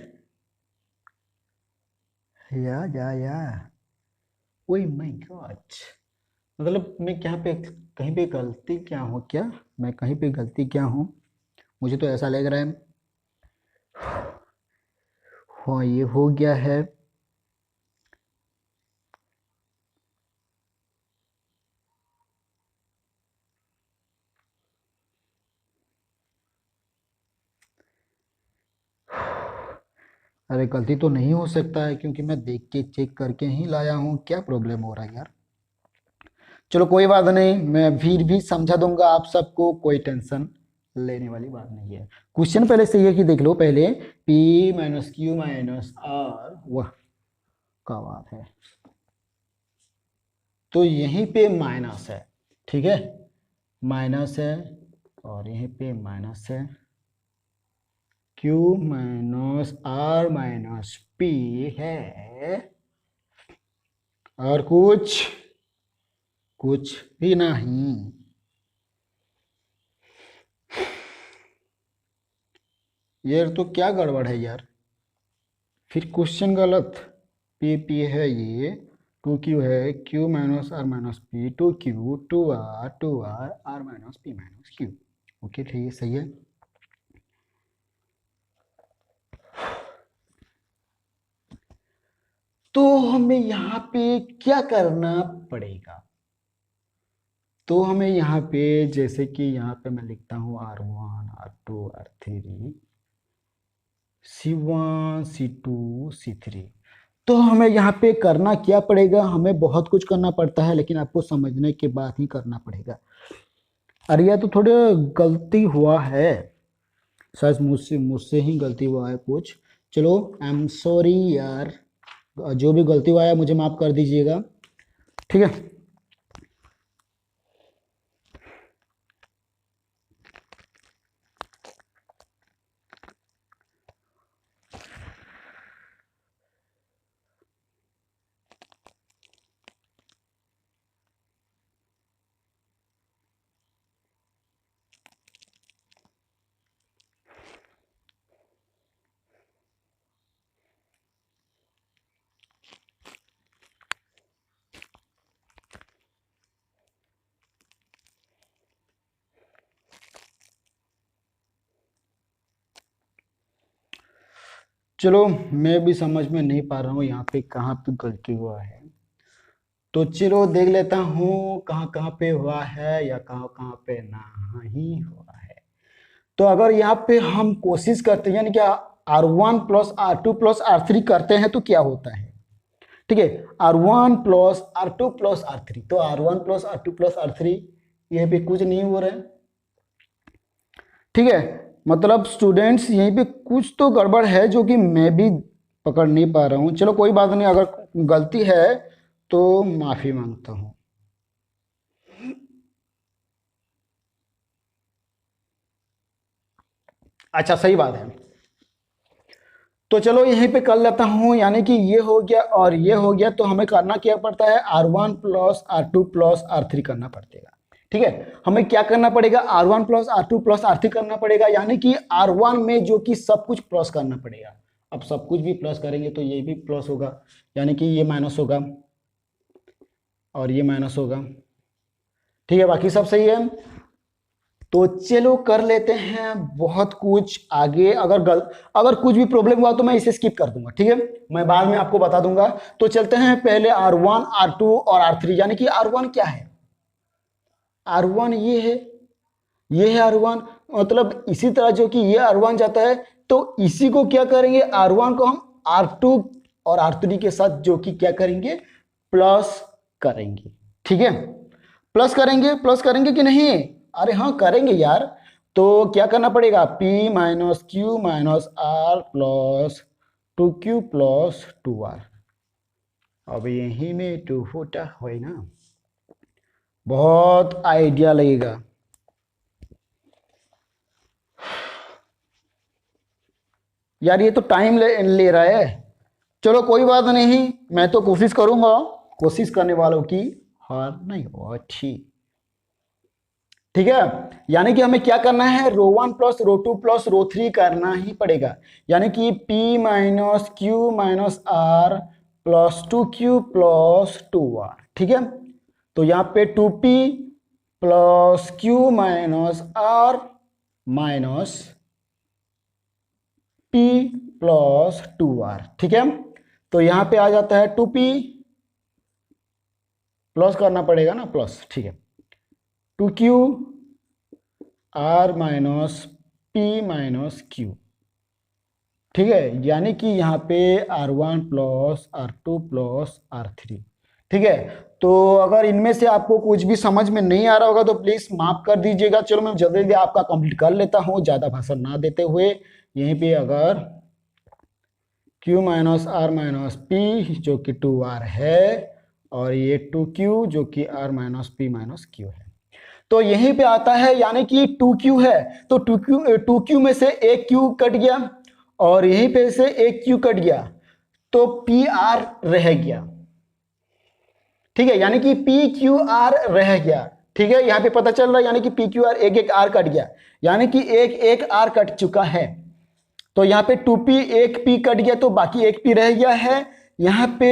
या ओए माय गॉड, मतलब मैं क्या पे कहीं पे गलती क्या हूँ क्या, मैं कहीं पे गलती क्या हूँ, मुझे तो ऐसा लग रहा है। हाँ, ये हो गया है। अरे गलती तो नहीं हो सकता है, क्योंकि मैं देख के चेक करके ही लाया हूँ। क्या प्रॉब्लम हो रहा है यार। चलो कोई बात नहीं, मैं फिर भी समझा दूंगा आप सबको, कोई टेंशन लेने वाली बात नहीं है। क्वेश्चन पहले से ये कि देख लो पहले, P minus Q minus R, वाह क्या बात है। तो यहीं पे माइनस है, ठीक है, माइनस है, और यहीं पे माइनस है। Q minus R minus P है, और कुछ भी नहीं। यार तो क्या गड़बड़ है यार, फिर क्वेश्चन गलत। P है, ये 2Q है, Q minus R minus P, 2Q 2R R minus P minus Q। Okay ठीक है, सही है। तो हमें यहाँ पे क्या करना पड़ेगा, तो हमें यहाँ पे जैसे कि यहाँ पे मैं लिखता हूँ R1 R2 R3 C1 C2 C3। तो हमें यहाँ पे करना क्या पड़ेगा, हमें बहुत कुछ करना पड़ता है, लेकिन आपको समझने के बाद ही करना पड़ेगा। अरे यार तो थोड़ा गलती हुआ है, शायद मुझसे ही गलती हुआ है कुछ। चलो आई एम सॉरी यार, जो भी गलती हुआ है मुझे माफ़ कर दीजिएगा, ठीक है। चलो मैं भी समझ में नहीं पा रहा हूँ यहाँ पे कहाँ पे गलती हुआ है, तो चलो देख लेता हूँ कहाँ कहाँ पे हुआ है या कहाँ कहाँ पे नहीं हुआ है। तो अगर यहाँ पे हम कोशिश करते हैं, यानी कि R1 plus R2 plus R3 करते हैं तो क्या होता है, ठीक है, R1 plus R2 plus R3, तो R1 plus R2 plus R3, यहीं पे कुछ नहीं हो रहा है, ठीक है। मतलब स्टूडेंट्स यहीं पे कुछ तो गड़बड़ है, जो कि मैं भी पकड़ नहीं पा रहा हूँ। चलो कोई बात नहीं, अगर गलती है तो माफ़ी मांगता हूँ। अच्छा सही बात है, तो चलो यहीं पे कर लेता हूँ, यानी कि ये हो गया और ये हो गया, तो हमें करना क्या पड़ता है, R1 plus R2 plus R3 करना पड़ेगा, ठीक है। हमें क्या करना पड़ेगा, R1 plus R2 plus R3 करना पड़ेगा, यानी कि R1 में जो कि सब कुछ प्लस करना पड़ेगा। अब सब कुछ भी प्लस करेंगे तो ये भी प्लस होगा, यानी कि ये माइनस होगा और ये माइनस होगा, ठीक है, बाकी सब सही है। तो चलो कर लेते हैं बहुत कुछ आगे। अगर कुछ भी प्रॉब्लम हुआ तो मैं इसे स्किप कर दूंगा, ठीक है, मैं बाद में आपको बता दूंगा। तो चलते हैं पहले R1 R2 और R3, यानी कि R1 क्या है, R1 ये है R1, मतलब इसी तरह जो कि ये R1 जाता है तो इसी को क्या करेंगे, R1 को हम R2 और R3 के साथ जो कि क्या करेंगे, प्लस करेंगे। ठीक है, प्लस करेंगे कि नहीं, अरे हाँ करेंगे यार। तो क्या करना पड़ेगा, P minus Q minus R plus 2Q plus 2R। अब यही में 2 होता है ना, बहुत आइडिया लगेगा। यार ये तो टाइम ले रहा है, चलो कोई बात नहीं, मैं तो कोशिश करूंगा, कोशिश करने वालों की हार नहीं होती। ठीक है, यानी कि हमें क्या करना है, रो 1 प्लस रो 2 प्लस रो 3 करना ही पड़ेगा। यानी कि P minus Q minus R plus 2Q plus 2R। ठीक है, तो यहाँ पे 2P plus Q minus R minus P plus 2R। ठीक है, तो यहाँ पे आ जाता है 2P प्लस करना पड़ेगा ना, प्लस, ठीक है, 2Q R minus P minus Q। ठीक है, यानी कि यहाँ पे R1 plus R2 plus R3। ठीक है, तो अगर इनमें से आपको कुछ भी समझ में नहीं आ रहा होगा तो प्लीज माफ कर दीजिएगा। चलो मैं जल्दी जल्दी आपका कंप्लीट कर लेता हूँ, ज्यादा भाषण ना देते हुए। यहीं पे अगर Q minus R minus P जो कि 2R है, और ये 2Q जो कि R minus P minus Q है, तो यहीं पे आता है, यानी कि 2Q है तो 2Q में से एक Q कट गया और यहीं पे से एक Q कट गया तो PR रह गया। ठीक है, यानी कि PQR रह गया। ठीक है, यहाँ पे पता चल रहा है, यानी कि PQR एक एक R कट गया, यानी कि एक एक R कट चुका है। तो यहाँ पे 2P एक P कट गया तो बाकी एक P रह गया है। यहाँ पे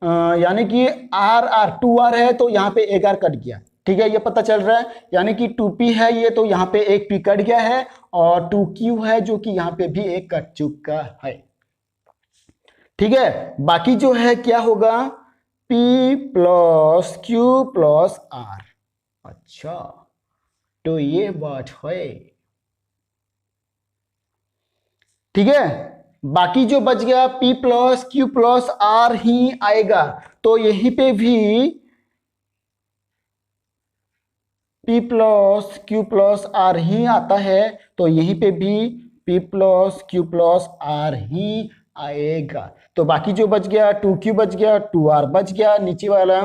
यानी कि R 2R है तो यहाँ पे एक R कट गया। ठीक है, ये पता चल रहा है, यानी कि 2P है ये तो यहाँ पे एक P कट गया है, और 2Q है जो कि यहाँ पे भी एक कट चुका है। ठीक है, बाकी जो है क्या होगा, P plus Q plus R। अच्छा, तो ये बात है। ठीक है, बाकी जो बच गया P plus Q plus R ही आएगा, तो यहीं पे भी P plus Q plus R ही आता है, तो यहीं पे भी P plus Q plus R ही आएगा। तो बाकी जो बच गया 2Q बच गया, 2R बच गया, नीचे वाला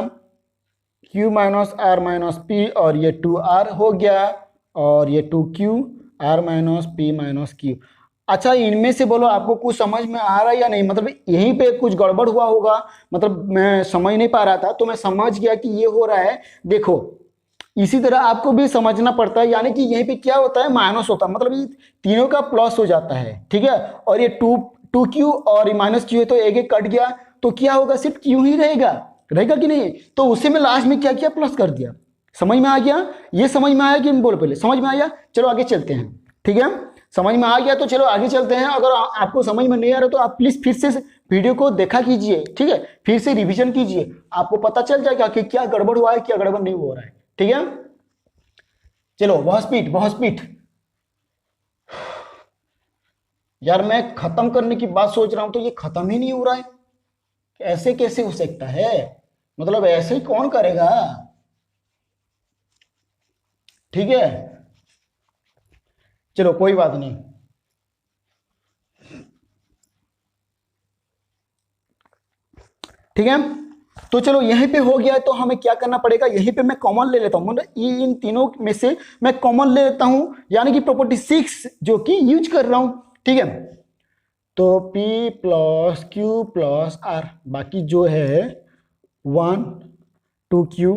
Q minus R minus P और ये 2R हो गया, और ये 2Q R minus P minus Q। अच्छा, इनमें से बोलो आपको कुछ समझ में आ रहा है या नहीं, मतलब यहीं पे कुछ गड़बड़ हुआ होगा, मतलब मैं समझ नहीं पा रहा था तो मैं समझ गया कि ये हो रहा है। देखो इसी तरह आपको भी समझना पड़ता है, यानी कि यहीं पे क्या होता है, माइनस होता है, मतलब ये तीनों का प्लस हो जाता है। ठीक है, और ये 2Q और माइनस Q है तो एक एक कट गया, तो क्या होगा, सिर्फ Q ही रहेगा कि नहीं, तो उसी में लास्ट में क्या किया, प्लस कर दिया। समझ में आ गया, ये समझ में आया कि बोलो पहले, समझ में आया, चलो आगे चलते हैं। ठीक है, समझ में आ गया तो चलो आगे चलते हैं। अगर आपको समझ में नहीं आ रहा तो आप प्लीज फिर से वीडियो को देखा कीजिए। ठीक है, फिर से रिवीजन कीजिए, आपको पता चल जाएगा कि क्या गड़बड़ हुआ है, क्या गड़बड़ नहीं हो रहा है। ठीक है, चलो बहुत स्पीड। यार मैं खत्म करने की बात सोच रहा हूं तो ये खत्म ही नहीं हो रहा है, ऐसे कैसे हो सकता है, मतलब ऐसे ही कौन करेगा। ठीक है, चलो कोई बात नहीं। ठीक है, तो चलो यहीं पे हो गया, तो हमें क्या करना पड़ेगा, यहीं पे मैं कॉमन ले लेता हूं, मतलब इन तीनों में से मैं कॉमन ले लेता हूं, यानी कि प्रॉपर्टी 6 जो कि यूज कर रहा हूं। ठीक है, तो P plus Q plus R, बाकी जो है 1 2Q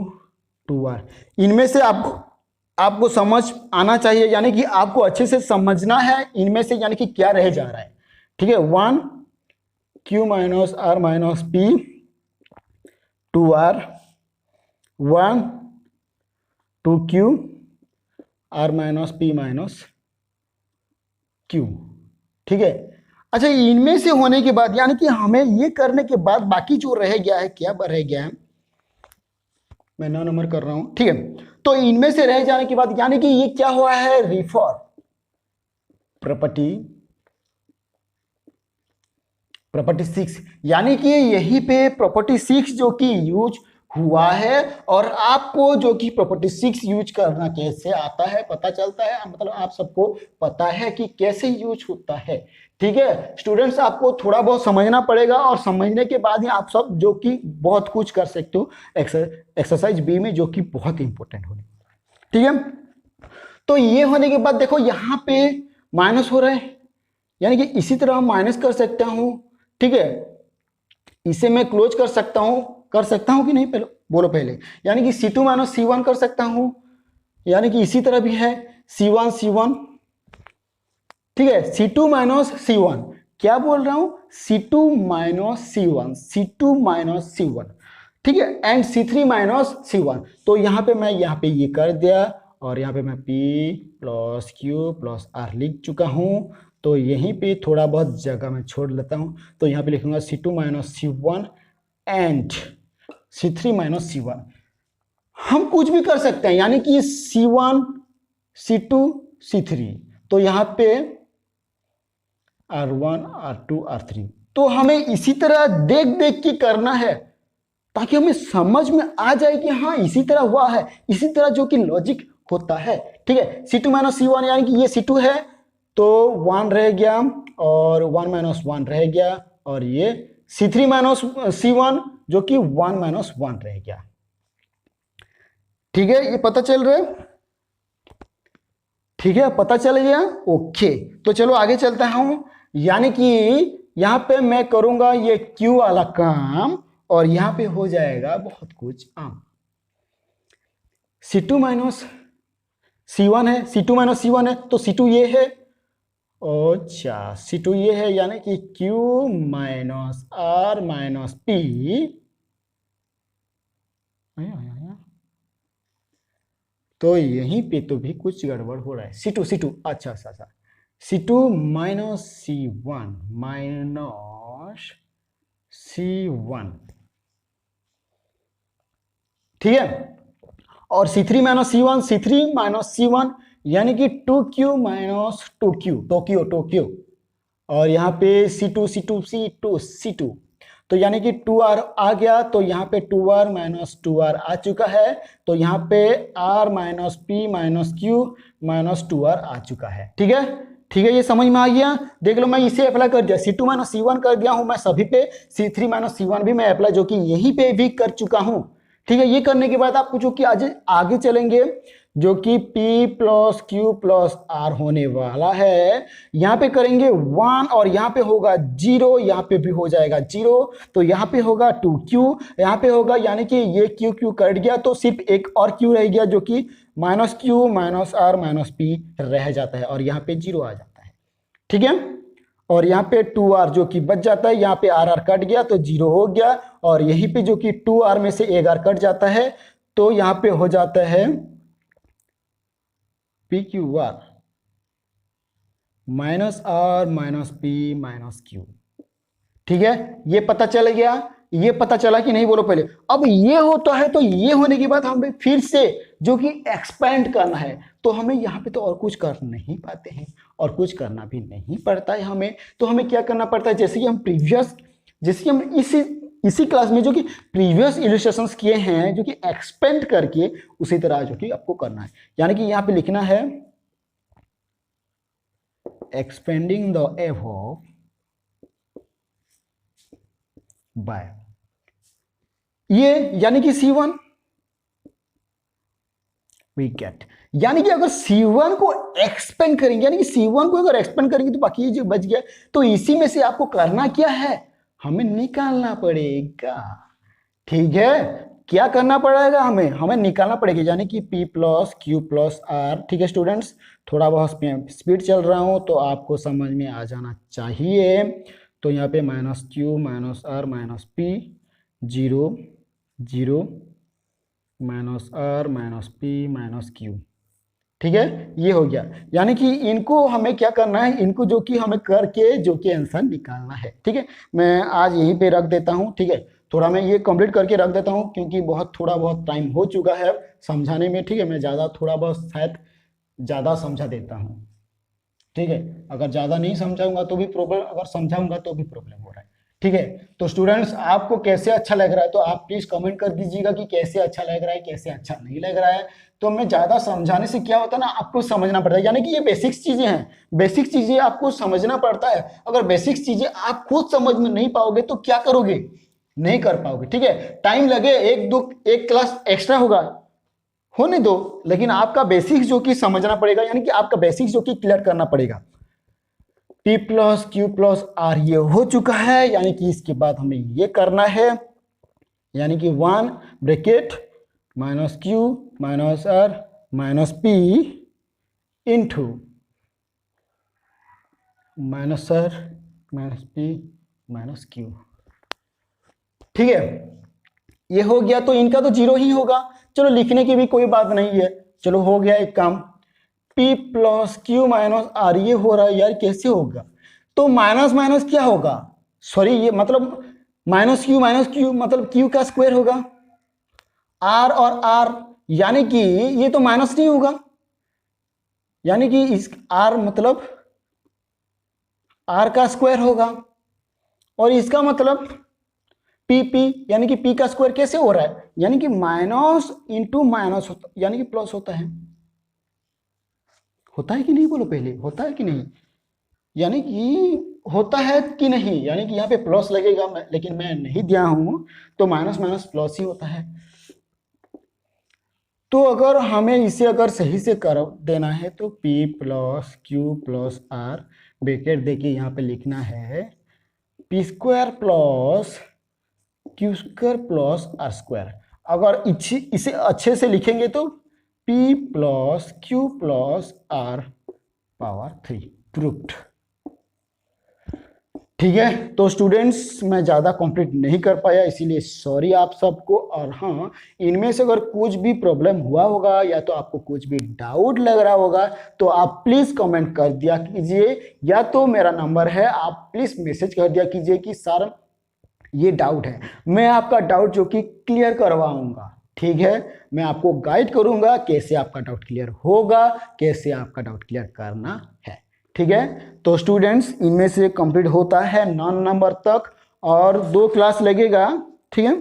2R, इनमें से आपको समझ आना चाहिए, यानी कि आपको अच्छे से समझना है इनमें से, यानी कि क्या रह जा रहा है। ठीक है, 1Q minus R minus P 2R 1 2Q R minus P minus Q। ठीक है, अच्छा, इनमें से होने के बाद, यानी कि हमें ये करने के बाद बाकी जो रह गया है, क्या रह गया है, मैं 9 नंबर कर रहा हूं। ठीक है, तो इनमें से रह जाने के बाद यानी कि ये क्या हुआ है, रिफर प्रॉपर्टी 6, यानी कि यहीं पे प्रॉपर्टी 6 जो कि यूज हुआ है और आपको जो कि प्रॉपर्टी 6 यूज करना कैसे आता है पता चलता है, मतलब आप सबको पता है कि कैसे यूज होता है। ठीक है स्टूडेंट्स, आपको थोड़ा बहुत समझना पड़ेगा और समझने के बाद ही आप सब जो कि बहुत कुछ कर सकते हो एक्सरसाइज बी में, जो कि बहुत इंपॉर्टेंट होने। ठीक है, तो ये होने के बाद देखो यहाँ पे माइनस हो रहा है, यानी कि इसी तरह माइनस कर सकता हूं। ठीक है, इसे मैं क्लोज कर सकता हूं कि नहीं, पहले बोलो पहले, यानी कि C2 माइनस C1 कर सकता हूं, यानी कि इसी तरह भी है C1 ठीक है, C2 माइनस C1, क्या बोल रहा हूं, C2 माइनस C1 ठीक है, एंड C3 माइनस C1। तो यहाँ पे ये कर दिया और यहाँ पे मैं P plus Q plus R लिख चुका हूं। तो यहीं पे थोड़ा बहुत जगह मैं छोड़ लेता हूं, तो यहाँ पे लिखूंगा C2 minus C1 and C3 minus C1। हम कुछ भी कर सकते हैं, यानी कि C1 C2 C3, तो यहाँ पे R1 R2 R3, तो हमें इसी तरह देख देख के करना है ताकि हमें समझ में आ जाए कि हाँ इसी तरह हुआ है, इसी तरह जो कि लॉजिक होता है। ठीक है, C2 माइनस C1 यानी कि ये C2 है तो 1 रह गया और 1 माइनस 1 रह गया, और ये C3 माइनस C1 जो कि 1 माइनस 1 रह गया। ठीक है, ये पता चल रहा है, ठीक है पता चल गया, ओके। तो चलो आगे चलता हूं, यानी कि यहां पे मैं करूंगा ये Q वाला काम और यहां पे हो जाएगा बहुत कुछ आम। C2 माइनस C1 है, C2 माइनस C1 है, तो C2 ये है, अच्छा C2 ये है, यानी कि Q minus R minus P, तो यहीं पे तो भी कुछ गड़बड़ हो रहा है। C2 अच्छा C2 माइनस C1 ठीक है, और C3 माइनस C1 यानी कि 2Q माइनस 2Q, टोक्यो, और यहाँ पे C2 तो यानी कि 2R आ गया, तो यहाँ पे 2R माइनस 2R आ चुका है, तो यहाँ पे R minus P minus Q minus 2R आ चुका है। ठीक है, ये समझ में आ गया। देख लो मैं इसे अप्लाई कर दिया, C2 माइनस C1 कर दिया हूं मैं सभी पे, C3 माइनस C1 भी मैं अप्लाई जो कि यहीं पे भी कर चुका हूं। ठीक है, ये करने के बाद आपको जो कि आज आगे चलेंगे, जो कि P plus Q plus R होने वाला है, यहाँ पे करेंगे 1 और यहाँ पे होगा 0, यहाँ पे भी हो जाएगा 0, तो यहाँ पे होगा 2Q, यहाँ पे होगा, यानी कि ये Q कट गया, तो सिर्फ एक और Q रह गया जो कि minus Q minus R minus P रह जाता है और यहाँ पे 0 आ जाता है। ठीक है, और यहाँ पे 2R जो कि बच जाता है, यहाँ पे RR कट गया तो 0 हो गया, और यहीं पे जो कि 2R में से एक R कट जाता है, तो यहाँ पे हो जाता है PQR minus R minus P minus Q। ठीक है, ये पता चल गया, ये पता चला कि नहीं, बोलो पहले। अब ये होता है, तो ये होने के बाद हमें फिर से जो कि एक्सपेंड करना है, तो हमें यहाँ पे तो और कुछ कर नहीं पाते हैं और कुछ करना भी नहीं पड़ता है हमें। तो हमें क्या करना पड़ता है, जैसे कि हम इसी क्लास में जो कि प्रीवियस इलस्ट्रेशंस किए हैं, जो कि एक्सपेंड करके उसी तरह जो कि आपको करना है, यानी कि यहाँ पे लिखना है एक्सपेंडिंग द एबव बाय ये, यानी कि C1 वी गेट, यानी कि अगर C1 को एक्सपेंड करेंगे, यानी कि C1 को अगर एक्सपेंड करेंगे तो बाकी ये जो बच गया, तो इसी में से आपको करना क्या है, हमें निकालना पड़ेगा। ठीक है, क्या करना पड़ेगा, हमें निकालना पड़ेगा, यानी कि P plus Q plus R। ठीक है स्टूडेंट्स, थोड़ा बहुत स्पीड चल रहा हूं तो आपको समझ में आ जाना चाहिए। तो यहाँ पे minus Q minus R minus P 0 minus R minus P minus Q। ठीक है, ये हो गया, यानी कि इनको हमें क्या करना है, इनको जो कि हमें करके जो कि आंसर निकालना है। ठीक है, मैं आज यहीं पे रख देता हूं। ठीक है, थोड़ा मैं ये कंप्लीट करके रख देता हूँ क्योंकि थोड़ा बहुत टाइम हो चुका है समझाने में, ठीक है। मैं थोड़ा बहुत शायद ज़्यादा समझा देता हूँ, ठीक है। अगर ज़्यादा नहीं समझाऊंगा तो भी प्रॉब्लम, अगर समझाऊंगा तो भी प्रॉब्लम हो रहा है, ठीक है। तो स्टूडेंट्स आपको कैसे अच्छा लग रहा है तो आप प्लीज़ कमेंट कर दीजिएगा कि कैसे अच्छा लग रहा है, कैसे अच्छा नहीं लग रहा है। तो मैं ज़्यादा समझाने से क्या होता है ना, आपको समझना पड़ता है, यानी कि ये बेसिक्स चीज़ें हैं, बेसिक चीज़ें आपको समझना पड़ता है। अगर बेसिक्स चीज़ें आप खुद समझ में नहीं पाओगे तो क्या करोगे, नहीं कर पाओगे, ठीक है। टाइम लगे, एक क्लास एक्स्ट्रा होगा, होने दो, लेकिन आपका बेसिक्स जो कि समझना पड़ेगा, यानी कि आपका बेसिक्स जो कि क्लियर करना पड़ेगा। P plus Q plus R ये हो चुका है, यानी कि इसके बाद हमें ये करना है, यानी कि 1 bracket minus Q minus R minus P into minus R minus P minus Q, ठीक है। ये हो गया, तो इनका तो जीरो ही होगा, चलो लिखने की भी कोई बात नहीं है, चलो हो गया एक काम। P plus Q minus R ये हो रहा है यार, कैसे होगा, तो माइनस माइनस क्या होगा, सॉरी ये मतलब माइनस क्यू मतलब क्यू का स्क्वायर होगा, आर और आर, यानी कि ये तो माइनस नहीं होगा, यानी कि इस आर मतलब आर का स्क्वायर होगा, और इसका मतलब पी यानी कि पी का स्क्वायर कैसे हो रहा है, यानी कि माइनस इंटू माइनस होता, यानी कि प्लस होता है कि नहीं, बोलो पहले, होता है कि नहीं, यानी कि होता है कि नहीं, यानी कि यहाँ पे प्लस लगेगा, लेकिन मैं नहीं दिया हूं, तो माइनस माइनस प्लस ही होता है। तो अगर हमें इसे अगर सही से कर देना है तो P plus Q plus R bracket देखिए यहाँ पे लिखना है P square plus Q square plus R square. अगर इसे अच्छे से लिखेंगे तो P plus Q plus R power 3 proofed, ठीक है। तो स्टूडेंट्स मैं ज़्यादा कंप्लीट नहीं कर पाया, इसीलिए सॉरी आप सबको। और हाँ, इनमें से अगर कुछ भी प्रॉब्लम हुआ होगा या तो आपको कुछ भी डाउट लग रहा होगा तो आप प्लीज़ कमेंट कर दिया कीजिए, या तो मेरा नंबर है, आप प्लीज़ मैसेज कर दिया कीजिए कि सर ये डाउट है, मैं आपका डाउट जो कि क्लियर करवाऊंगा, ठीक है। मैं आपको गाइड करूंगा कैसे आपका डाउट क्लियर होगा, कैसे आपका डाउट क्लियर करना है, ठीक है। तो स्टूडेंट्स इनमें से कंप्लीट होता है 9 नंबर तक, और 2 क्लास लगेगा, ठीक है,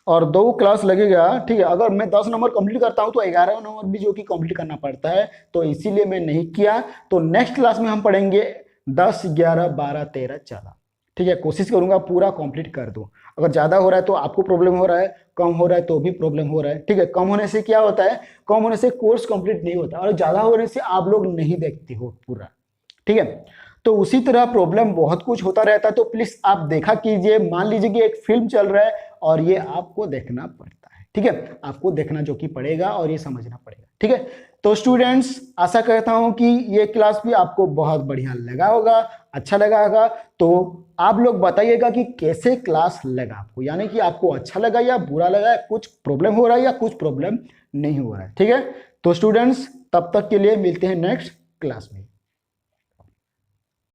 और 2 क्लास लगेगा, ठीक है। अगर मैं 10 नंबर कंप्लीट करता हूं तो 11 नंबर भी जो कि कंप्लीट करना पड़ता है, तो इसीलिए मैं नहीं किया। तो नेक्स्ट क्लास में हम पढ़ेंगे 10, 11, 12, 13, 14, ठीक है। कोशिश करूंगा पूरा कंप्लीट कर दूं। अगर ज़्यादा हो रहा है तो आपको प्रॉब्लम हो रहा है, कम हो रहा है तो भी प्रॉब्लम हो रहा है, ठीक है। कम होने से क्या होता है, कम होने से कोर्स कंप्लीट नहीं होता, और ज़्यादा होने से आप लोग नहीं देखते हो पूरा, ठीक है। तो उसी तरह प्रॉब्लम बहुत कुछ होता रहता है, तो प्लीज़ आप देखा कीजिए। मान लीजिए कि एक फिल्म चल रहा है और ये आपको देखना पड़ता है, ठीक है, आपको देखना जो कि पड़ेगा और ये समझना पड़ेगा, ठीक है। तो स्टूडेंट्स आशा करता हूं कि ये क्लास भी आपको बहुत बढ़िया लगा होगा, अच्छा लगा होगा। तो आप लोग बताइएगा कि कैसे क्लास लगा आपको, यानी कि आपको अच्छा लगा या बुरा लगा, कुछ प्रॉब्लम हो रहा है या कुछ प्रॉब्लम नहीं हो रहा है, ठीक है। तो स्टूडेंट्स तब तक के लिए मिलते हैं नेक्स्ट क्लास में।